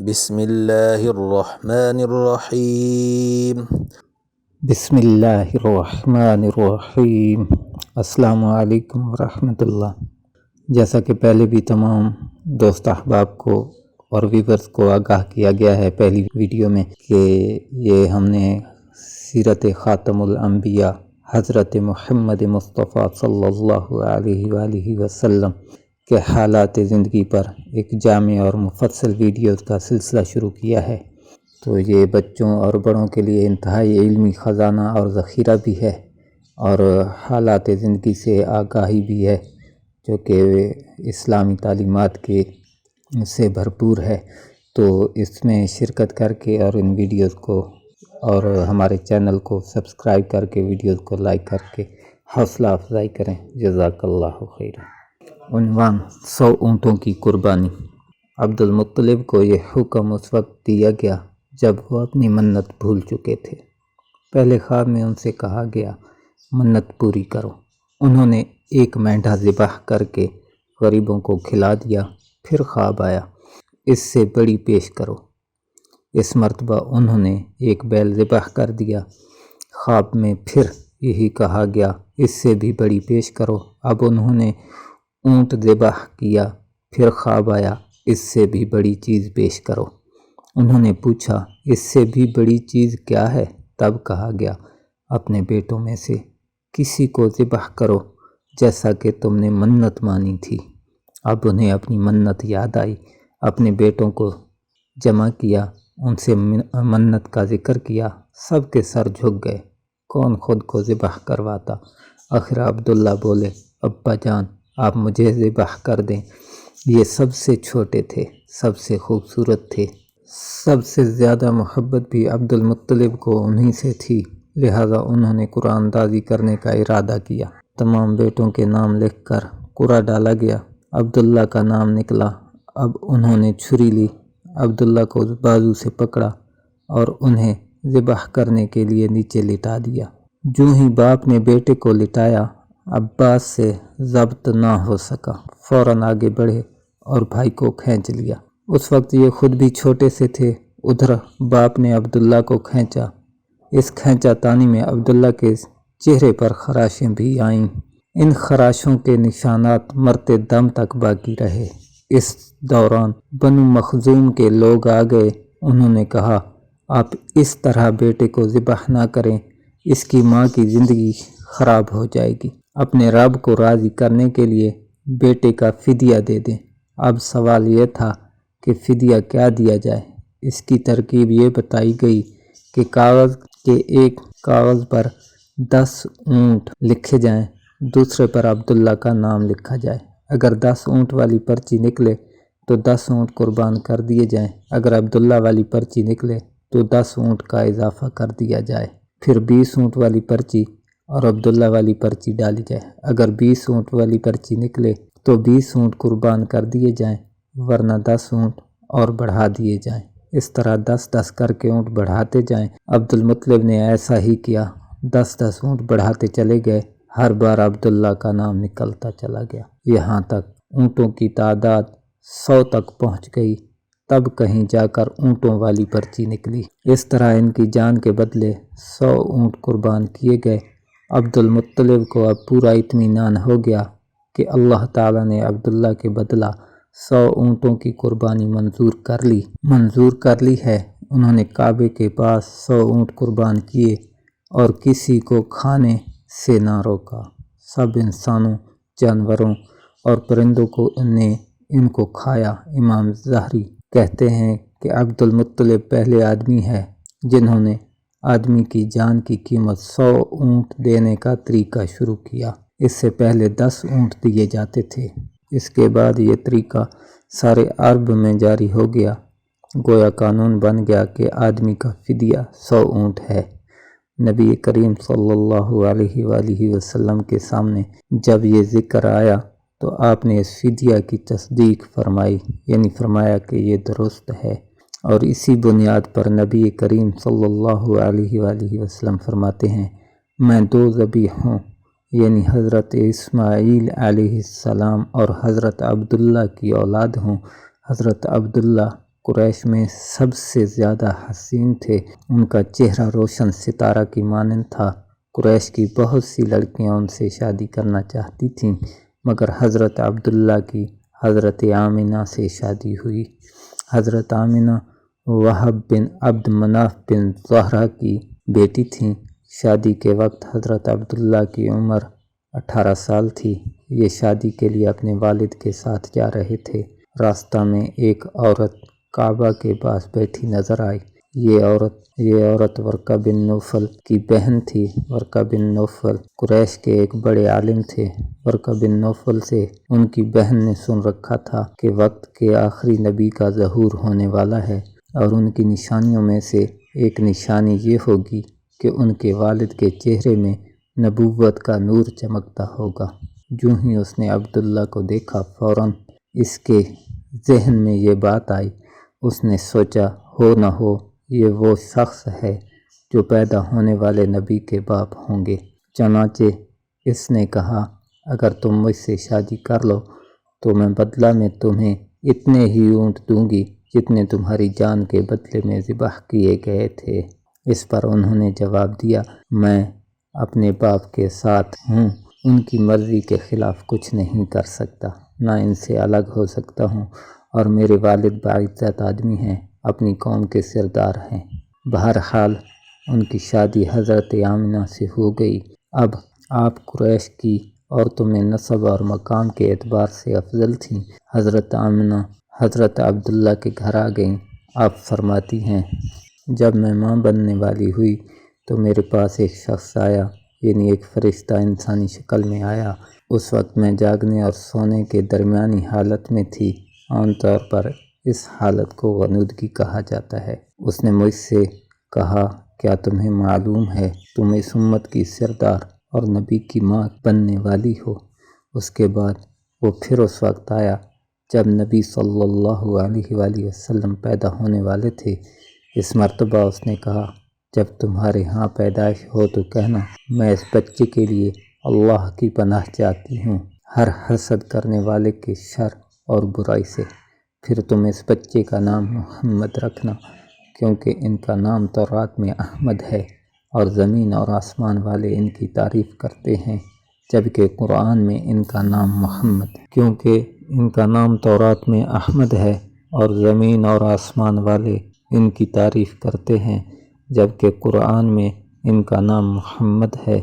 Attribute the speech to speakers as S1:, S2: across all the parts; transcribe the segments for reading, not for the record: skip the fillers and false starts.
S1: بسم اللہ الرحمن الرحیم۔
S2: بسم اللہ الرحمن الرحیم۔ السلام علیکم ورحمۃ اللہ۔ جیسا کہ پہلے بھی تمام دوست احباب کو اور ویورز کو آگاہ کیا گیا ہے پہلی ویڈیو میں کہ یہ ہم نے سیرت خاتم الانبیاء حضرت محمد مصطفیٰ صلی اللہ علیہ وآلہ وسلم کے حالات زندگی پر ایک جامع اور مفصل ویڈیوز کا سلسلہ شروع کیا ہے۔ تو یہ بچوں اور بڑوں کے لیے انتہائی علمی خزانہ اور ذخیرہ بھی ہے اور حالات زندگی سے آگاہی بھی ہے جو کہ اسلامی تعلیمات کے سے بھرپور ہے۔ تو اس میں شرکت کر کے اور ان ویڈیوز کو اور ہمارے چینل کو سبسکرائب کر کے ویڈیوز کو لائک کر کے حوصلہ افزائی کریں۔ جزاک اللہ خیر۔ عنوان: 100 اونٹوں کی قربانی۔ عبد المطلب کو یہ حکم اس وقت دیا گیا جب وہ اپنی منت بھول چکے تھے۔ پہلے خواب میں ان سے کہا گیا منت پوری کرو۔ انہوں نے ایک مینڈھا ذبح کر کے غریبوں کو کھلا دیا۔ پھر خواب آیا اس سے بڑی پیش کرو۔ اس مرتبہ انہوں نے ایک بیل ذبح کر دیا۔ خواب میں پھر یہی کہا گیا اس سے بھی بڑی پیش کرو۔ اب انہوں نے اونٹ ذبح کیا۔ پھر خواب آیا اس سے بھی بڑی چیز پیش کرو۔ انہوں نے پوچھا اس سے بھی بڑی چیز کیا ہے؟ تب کہا گیا اپنے بیٹوں میں سے کسی کو ذبح کرو جیسا کہ تم نے منت مانی تھی۔ اب انہیں اپنی منت یاد آئی۔ اپنے بیٹوں کو جمع کیا، ان سے منت کا ذکر کیا۔ سب کے سر جھک گئے، کون خود کو ذبح کرواتا۔ آخر عبداللہ بولے ابا جان آپ مجھے ذبح کر دیں۔ یہ سب سے چھوٹے تھے، سب سے خوبصورت تھے، سب سے زیادہ محبت بھی عبد المطلب کو انہی سے تھی، لہٰذا انہوں نے قرعہ اندازی کرنے کا ارادہ کیا۔ تمام بیٹوں کے نام لکھ کر قرعہ ڈالا گیا۔ عبداللہ کا نام نکلا۔ اب انہوں نے چھری لی، عبداللہ کو بازو سے پکڑا اور انہیں ذبح کرنے کے لیے نیچے لٹا دیا۔ جو ہی باپ نے بیٹے کو لٹایا عباس سے ضبط نہ ہو سکا، فوراً آگے بڑھے اور بھائی کو کھینچ لیا۔ اس وقت یہ خود بھی چھوٹے سے تھے۔ ادھر باپ نے عبداللہ کو کھینچا۔ اس کھینچا تانی میں عبداللہ کے چہرے پر خراشیں بھی آئیں۔ ان خراشوں کے نشانات مرتے دم تک باقی رہے۔ اس دوران بنو مخزوم کے لوگ آ گئے۔ انہوں نے کہا آپ اس طرح بیٹے کو ذبح نہ کریں، اس کی ماں کی زندگی خراب ہو جائے گی۔ اپنے رب کو راضی کرنے کے لیے بیٹے کا فدیہ دے دیں۔ اب سوال یہ تھا کہ فدیہ کیا دیا جائے۔ اس کی ترکیب یہ بتائی گئی کہ ایک کاغذ پر 10 اونٹ لکھے جائیں، دوسرے پر عبداللہ کا نام لکھا جائے۔ اگر 10 اونٹ والی پرچی نکلے تو 10 اونٹ قربان کر دیے جائیں۔ اگر عبداللہ والی پرچی نکلے تو 10 اونٹ کا اضافہ کر دیا جائے۔ پھر 20 اونٹ والی پرچی اور عبداللہ والی پرچی ڈالی جائے۔ اگر 20 اونٹ والی پرچی نکلے تو 20 اونٹ قربان کر دیے جائیں، ورنہ 10 اونٹ اور بڑھا دیے جائیں۔ اس طرح 10-10 کر کے اونٹ بڑھاتے جائیں۔ عبد المطلب نے ایسا ہی کیا، 10-10 اونٹ بڑھاتے چلے گئے۔ ہر بار عبداللہ کا نام نکلتا چلا گیا، یہاں تک اونٹوں کی تعداد 100 تک پہنچ گئی۔ تب کہیں جا کر اونٹوں والی پرچی نکلی۔ اس طرح ان کی جان کے بدلے 100 اونٹ قربان کیے گئے۔ عبد المطلب کو اب پورا اطمینان ہو گیا کہ اللہ تعالیٰ نے عبداللہ کے بدلہ 100 اونٹوں کی قربانی منظور کر لی ہے۔ انہوں نے کعبے کے پاس 100 اونٹ قربان کیے اور کسی کو کھانے سے نہ روکا۔ سب انسانوں، جانوروں اور پرندوں نے ان کو کھایا۔ امام ظاہری کہتے ہیں کہ عبد المطلب پہلے آدمی ہے جنہوں نے آدمی کی جان کی قیمت 100 اونٹ دینے کا طریقہ شروع کیا۔ اس سے پہلے 10 اونٹ دیے جاتے تھے۔ اس کے بعد یہ طریقہ سارے عرب میں جاری ہو گیا۔ گویا قانون بن گیا کہ آدمی کا فدیہ 100 اونٹ ہے۔ نبی کریم صلی اللہ علیہ وآلہ وسلم کے سامنے جب یہ ذکر آیا تو آپ نے اس فدیہ کی تصدیق فرمائی، یعنی فرمایا کہ یہ درست ہے، اور اسی بنیاد پر نبی کریم صلی اللہ علیہ وآلہ وسلم فرماتے ہیں میں 2 ذبیحوں یعنی حضرت اسماعیل علیہ السلام اور حضرت عبداللہ کی اولاد ہوں۔ حضرت عبداللہ قریش میں سب سے زیادہ حسین تھے۔ ان کا چہرہ روشن ستارہ کی مانند تھا۔ قریش کی بہت سی لڑکیاں ان سے شادی کرنا چاہتی تھیں، مگر حضرت عبداللہ کی حضرت آمنہ سے شادی ہوئی۔ حضرت آمنہ وہب بن عبد مناف بن زہرہ کی بیٹی تھیں۔ شادی کے وقت حضرت عبداللہ کی عمر 18 سال تھی۔ یہ شادی کے لیے اپنے والد کے ساتھ جا رہے تھے۔ راستہ میں ایک عورت کعبہ کے پاس بیٹھی نظر آئی۔ یہ عورت ورقہ بن نوفل کی بہن تھی۔ ورقہ بن نوفل قریش کے ایک بڑے عالم تھے۔ ورقہ بن نوفل سے ان کی بہن نے سن رکھا تھا کہ وقت کے آخری نبی کا ظہور ہونے والا ہے، اور ان کی نشانیوں میں سے ایک نشانی یہ ہوگی کہ ان کے والد کے چہرے میں نبوت کا نور چمکتا ہوگا۔ جو ہی اس نے عبداللہ کو دیکھا، فوراً اس کے ذہن میں یہ بات آئی۔ اس نے سوچا ہو نہ ہو یہ وہ شخص ہے جو پیدا ہونے والے نبی کے باپ ہوں گے۔ چنانچہ اس نے کہا، اگر تم مجھ سے شادی کر لو تو میں بدلہ میں تمہیں اتنے ہی اونٹ دوں گی جتنے تمہاری جان کے بدلے میں ذبح کیے گئے تھے۔ اس پر انہوں نے جواب دیا، میں اپنے باپ کے ساتھ ہوں، ان کی مرضی کے خلاف کچھ نہیں کر سکتا، نہ ان سے الگ ہو سکتا ہوں، اور میرے والد باعزت آدمی ہیں، اپنی قوم کے سردار ہیں۔ بہرحال ان کی شادی حضرت آمنہ سے ہو گئی۔ اب آپ قریش کی عورتوں میں نسب اور مقام کے اعتبار سے افضل تھیں۔ حضرت آمنہ حضرت عبداللہ کے گھر آ گئیں۔ آپ فرماتی ہیں، جب میں ماں بننے والی ہوئی تو میرے پاس ایک شخص آیا، یعنی ایک فرشتہ انسانی شکل میں آیا۔ اس وقت میں جاگنے اور سونے کے درمیانی حالت میں تھی۔ عام طور پر اس حالت کو غنودگی کہا جاتا ہے۔ اس نے مجھ سے کہا، کیا تمہیں معلوم ہے تم اس امت کی سردار اور نبی کی ماں بننے والی ہو؟ اس کے بعد وہ پھر اس وقت آیا جب نبی صلی اللہ علیہ وآلہ وسلم پیدا ہونے والے تھے۔ اس مرتبہ اس نے کہا، جب تمہارے ہاں پیدائش ہو تو کہنا، میں اس بچے کے لیے اللہ کی پناہ چاہتی ہوں ہر حسد کرنے والے کے شر اور برائی سے۔ پھر تم اس بچے کا نام محمد رکھنا، کیونکہ ان کا نام تورات میں احمد ہے، اور زمین اور آسمان والے ان کی تعریف کرتے ہیں، جبکہ قرآن میں ان کا نام محمد ہے۔ کیونکہ ان کا نام تورات میں احمد ہے اور زمین اور آسمان والے ان کی تعریف کرتے ہیں، جبکہ قرآن میں ان کا نام محمد ہے،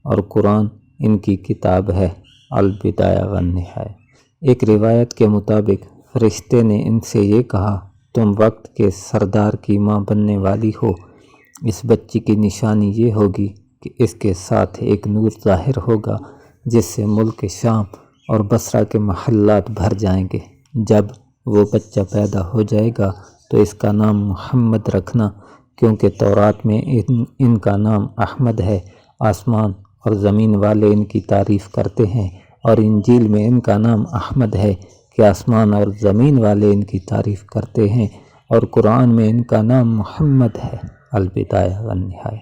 S2: اور قرآن ان کی کتاب ہے، البدایہ والنہایہ۔ ایک روایت کے مطابق فرشتے نے ان سے یہ کہا، تم وقت کے سردار کی ماں بننے والی ہو۔ اس بچی کی نشانی یہ ہوگی کہ اس کے ساتھ ایک نور ظاہر ہوگا جس سے ملک شام اور بصرہ کے محلات بھر جائیں گے۔ جب وہ بچہ پیدا ہو جائے گا تو اس کا نام محمد رکھنا، کیونکہ تورات میں ان کا نام احمد ہے، آسمان اور زمین والے ان کی تعریف کرتے ہیں، اور انجیل میں ان کا نام احمد ہے کہ آسمان اور زمین والے ان کی تعریف کرتے ہیں، اور قرآن میں ان کا نام محمد ہے، البدایہ والنہایہ۔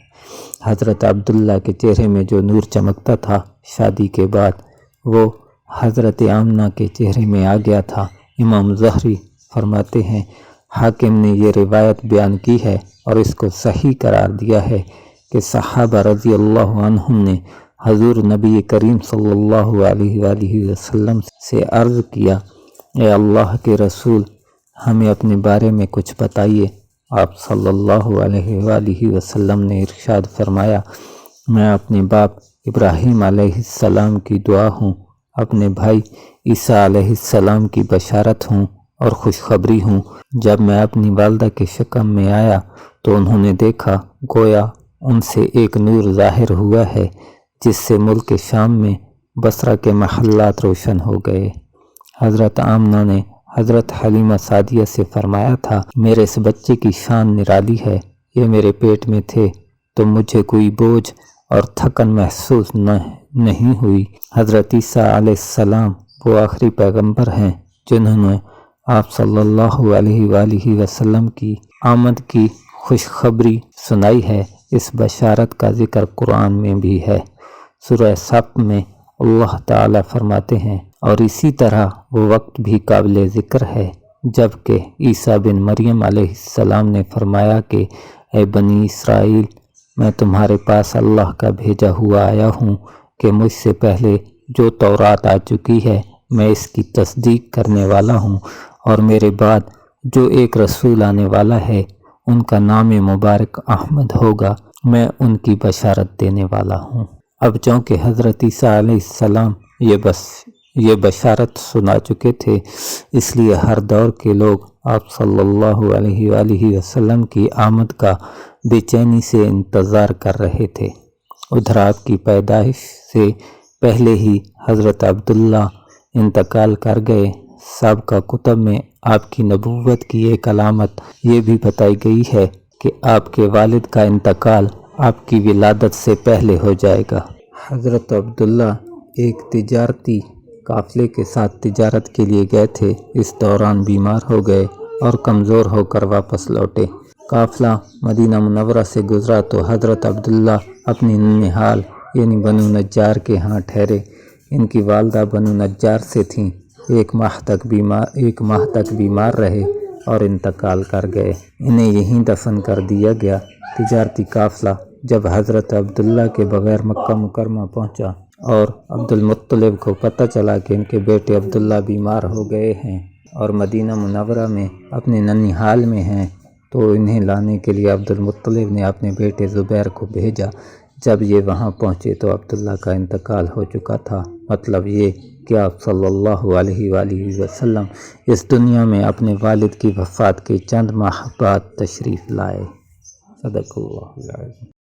S2: حضرت عبداللہ کے چہرے میں جو نور چمکتا تھا شادی کے بعد، وہ حضرت آمنہ کے چہرے میں آ گیا تھا۔ امام زہری فرماتے ہیں، حاکم نے یہ روایت بیان کی ہے اور اس کو صحیح قرار دیا ہے کہ صحابہ رضی اللہ عنہم نے حضور نبی کریم صلی اللہ علیہ وآلہ وسلم سے عرض کیا، اے اللہ کے رسول، ہمیں اپنے بارے میں کچھ بتائیے۔ آپ صلی اللہ علیہ وآلہ وسلم نے ارشاد فرمایا، میں اپنے باپ ابراہیم علیہ السلام کی دعا ہوں، اپنے بھائی عیسیٰ علیہ السلام کی بشارت ہوں اور خوشخبری ہوں۔ جب میں اپنی والدہ کے شکم میں آیا تو انہوں نے دیکھا گویا ان سے ایک نور ظاہر ہوا ہے جس سے ملک شام میں بصرہ کے محلات روشن ہو گئے۔ حضرت آمنہ نے حضرت حلیمہ سعدیہ سے فرمایا تھا، میرے اس بچے کی شان نرالی ہے، یہ میرے پیٹ میں تھے تو مجھے کوئی بوجھ اور تھکن محسوس نہیں ہوئی۔ حضرت عیسیٰ علیہ السلام وہ آخری پیغمبر ہیں جنہوں نے آپ صلی اللہ علیہ وآلہ وسلم کی آمد کی خوشخبری سنائی ہے۔ اس بشارت کا ذکر قرآن میں بھی ہے۔ سورہ صف میں اللہ تعالیٰ فرماتے ہیں، اور اسی طرح وہ وقت بھی قابل ذکر ہے جبکہ عیسیٰ بن مریم علیہ السلام نے فرمایا کہ اے بنی اسرائیل، میں تمہارے پاس اللہ کا بھیجا ہوا آیا ہوں کہ مجھ سے پہلے جو تورات آ چکی ہے میں اس کی تصدیق کرنے والا ہوں، اور میرے بعد جو ایک رسول آنے والا ہے ان کا نام مبارک احمد ہوگا، میں ان کی بشارت دینے والا ہوں۔ اب چونکہ حضرت عیسیٰ علیہ السلام یہ بشارت سنا چکے تھے، اس لیے ہر دور کے لوگ آپ صلی اللہ علیہ وآلہ وسلم کی آمد کا بے چینی سے انتظار کر رہے تھے۔ ادھر آپ کی پیدائش سے پہلے ہی حضرت عبداللہ انتقال کر گئے۔ سابقہ کتب میں آپ کی نبوت کی ایک علامت یہ بھی بتائی گئی ہے کہ آپ کے والد کا انتقال آپ کی ولادت سے پہلے ہو جائے گا۔ حضرت عبداللہ ایک تجارتی قافلے کے ساتھ تجارت کے لیے گئے تھے، اس دوران بیمار ہو گئے اور کمزور ہو کر واپس لوٹے۔ قافلہ مدینہ منورہ سے گزرا تو حضرت عبداللہ اپنی ننھیال یعنی بنو نجار کے ہاں ٹھہرے۔ ان کی والدہ بنو نجار سے تھیں۔ ایک ماہ تک بیمار رہے اور انتقال کر گئے۔ انہیں یہیں دفن کر دیا گیا۔ تجارتی قافلہ جب حضرت عبداللہ کے بغیر مکہ مکرمہ پہنچا اور عبد المطلب کو پتہ چلا کہ ان کے بیٹے عبداللہ بیمار ہو گئے ہیں اور مدینہ منورہ میں اپنے ننھیال میں ہیں، تو انہیں لانے کے لیے عبد المطلب نے اپنے بیٹے زبیر کو بھیجا۔ جب یہ وہاں پہنچے تو عبداللہ کا انتقال ہو چکا تھا۔ مطلب یہ کہ آپ صلی اللہ علیہ وآلہ وسلم اس دنیا میں اپنے والد کی وفات کے چند ماہ بعد تشریف لائے۔ صدق اللہ العظیم۔